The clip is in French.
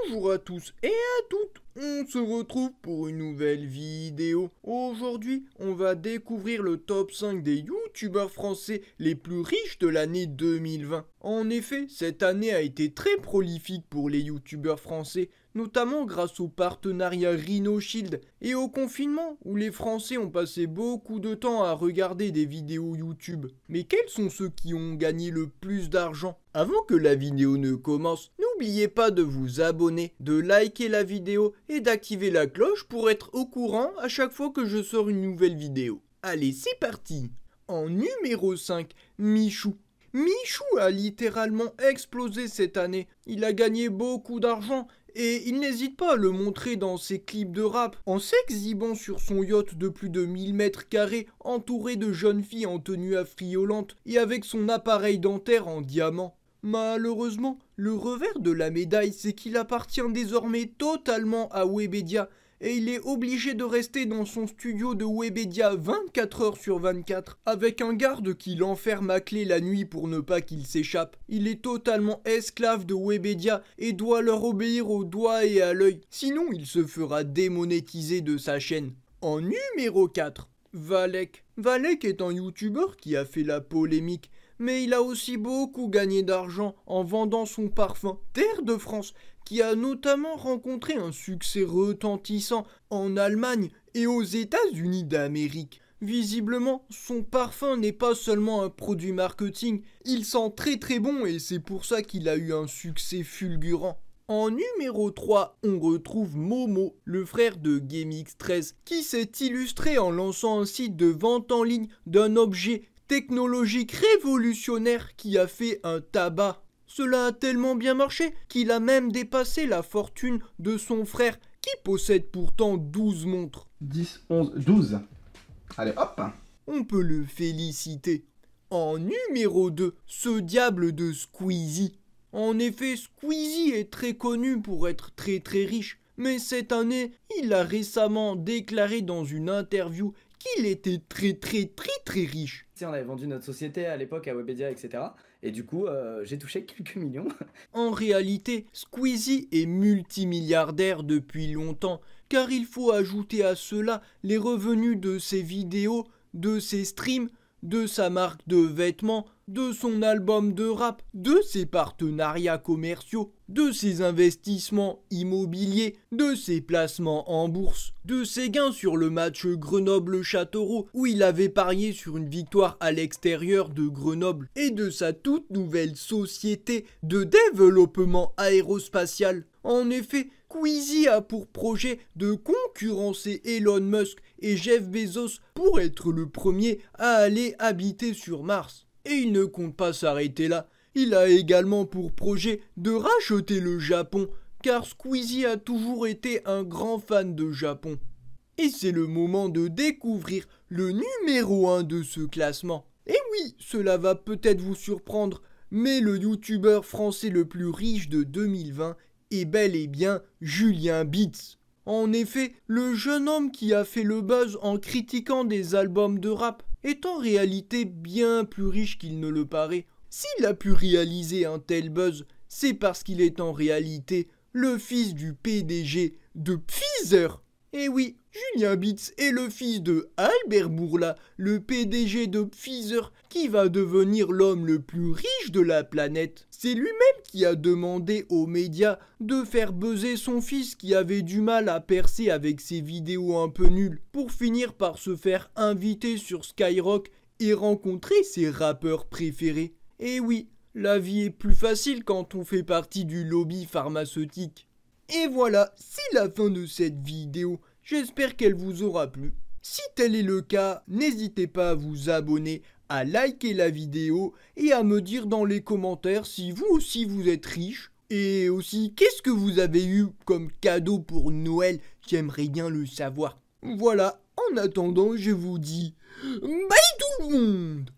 Bonjour à tous et à toutes, on se retrouve pour une nouvelle vidéo. Aujourd'hui, on va découvrir le top 5 des youtubeurs français les plus riches de l'année 2020. En effet, cette année a été très prolifique pour les youtubeurs français, notamment grâce au partenariat Rhino Shield et au confinement où les Français ont passé beaucoup de temps à regarder des vidéos YouTube. Mais quels sont ceux qui ont gagné le plus d'argent? Avant que la vidéo ne commence, n'oubliez pas de vous abonner, de liker la vidéo et d'activer la cloche pour être au courant à chaque fois que je sors une nouvelle vidéo. Allez, c'est parti! En numéro 5, Michou. Michou a littéralement explosé cette année. Il a gagné beaucoup d'argent et il n'hésite pas à le montrer dans ses clips de rap en s'exhibant sur son yacht de plus de 1000 mètres carrés entouré de jeunes filles en tenue affriolante et avec son appareil dentaire en diamant. Malheureusement, le revers de la médaille, c'est qu'il appartient désormais totalement à Webedia et il est obligé de rester dans son studio de Webedia 24 heures sur 24 avec un garde qui l'enferme à clé la nuit pour ne pas qu'il s'échappe. Il est totalement esclave de Webedia et doit leur obéir au doigt et à l'œil, sinon il se fera démonétiser de sa chaîne. En numéro 4, Valek. Valek est un youtubeur qui a fait la polémique, mais il a aussi beaucoup gagné d'argent en vendant son parfum Terre de France, qui a notamment rencontré un succès retentissant en Allemagne et aux États-Unis d'Amérique. Visiblement, son parfum n'est pas seulement un produit marketing, il sent très bon et c'est pour ça qu'il a eu un succès fulgurant. En numéro 3, on retrouve Momo, le frère de GameX13, qui s'est illustré en lançant un site de vente en ligne d'un objet technologique révolutionnaire qui a fait un tabac. Cela a tellement bien marché qu'il a même dépassé la fortune de son frère qui possède pourtant 12 montres. 10, 11, 12. Allez, hop. On peut le féliciter. En numéro 2, ce diable de Squeezie. En effet, Squeezie est très connu pour être très riche, mais cette année, il a récemment déclaré dans une interview qu'il était très riche. On avait vendu notre société à l'époque à Webedia, etc. Et du coup, j'ai touché quelques millions. En réalité, Squeezie est multimilliardaire depuis longtemps, car il faut ajouter à cela les revenus de ses vidéos, de ses streams, de sa marque de vêtements, de son album de rap, de ses partenariats commerciaux, de ses investissements immobiliers, de ses placements en bourse, de ses gains sur le match Grenoble-Châteauroux où il avait parié sur une victoire à l'extérieur de Grenoble et de sa toute nouvelle société de développement aérospatial. En effet, Squeezie a pour projet de concurrencer Elon Musk et Jeff Bezos pour être le premier à aller habiter sur Mars. Et il ne compte pas s'arrêter là. Il a également pour projet de racheter le Japon, car Squeezie a toujours été un grand fan de Japon. Et c'est le moment de découvrir le numéro 1 de ce classement. Et oui, cela va peut-être vous surprendre, mais le youtubeur français le plus riche de 2020 est bel et bien Julien Beats. En effet, le jeune homme qui a fait le buzz en critiquant des albums de rap est en réalité bien plus riche qu'il ne le paraît. S'il a pu réaliser un tel buzz, c'est parce qu'il est en réalité le fils du PDG de Pfizer. Et oui, Julien Beats est le fils de Albert Bourla, le PDG de Pfizer, qui va devenir l'homme le plus riche de la planète. C'est lui-même qui a demandé aux médias de faire buzzer son fils qui avait du mal à percer avec ses vidéos un peu nulles, pour finir par se faire inviter sur Skyrock et rencontrer ses rappeurs préférés. Et oui, la vie est plus facile quand on fait partie du lobby pharmaceutique. Et voilà, c'est la fin de cette vidéo. J'espère qu'elle vous aura plu. Si tel est le cas, n'hésitez pas à vous abonner, à liker la vidéo et à me dire dans les commentaires si vous aussi vous êtes riche. Et aussi, qu'est-ce que vous avez eu comme cadeau pour Noël? J'aimerais bien le savoir. Voilà, en attendant, je vous dis bye tout le monde!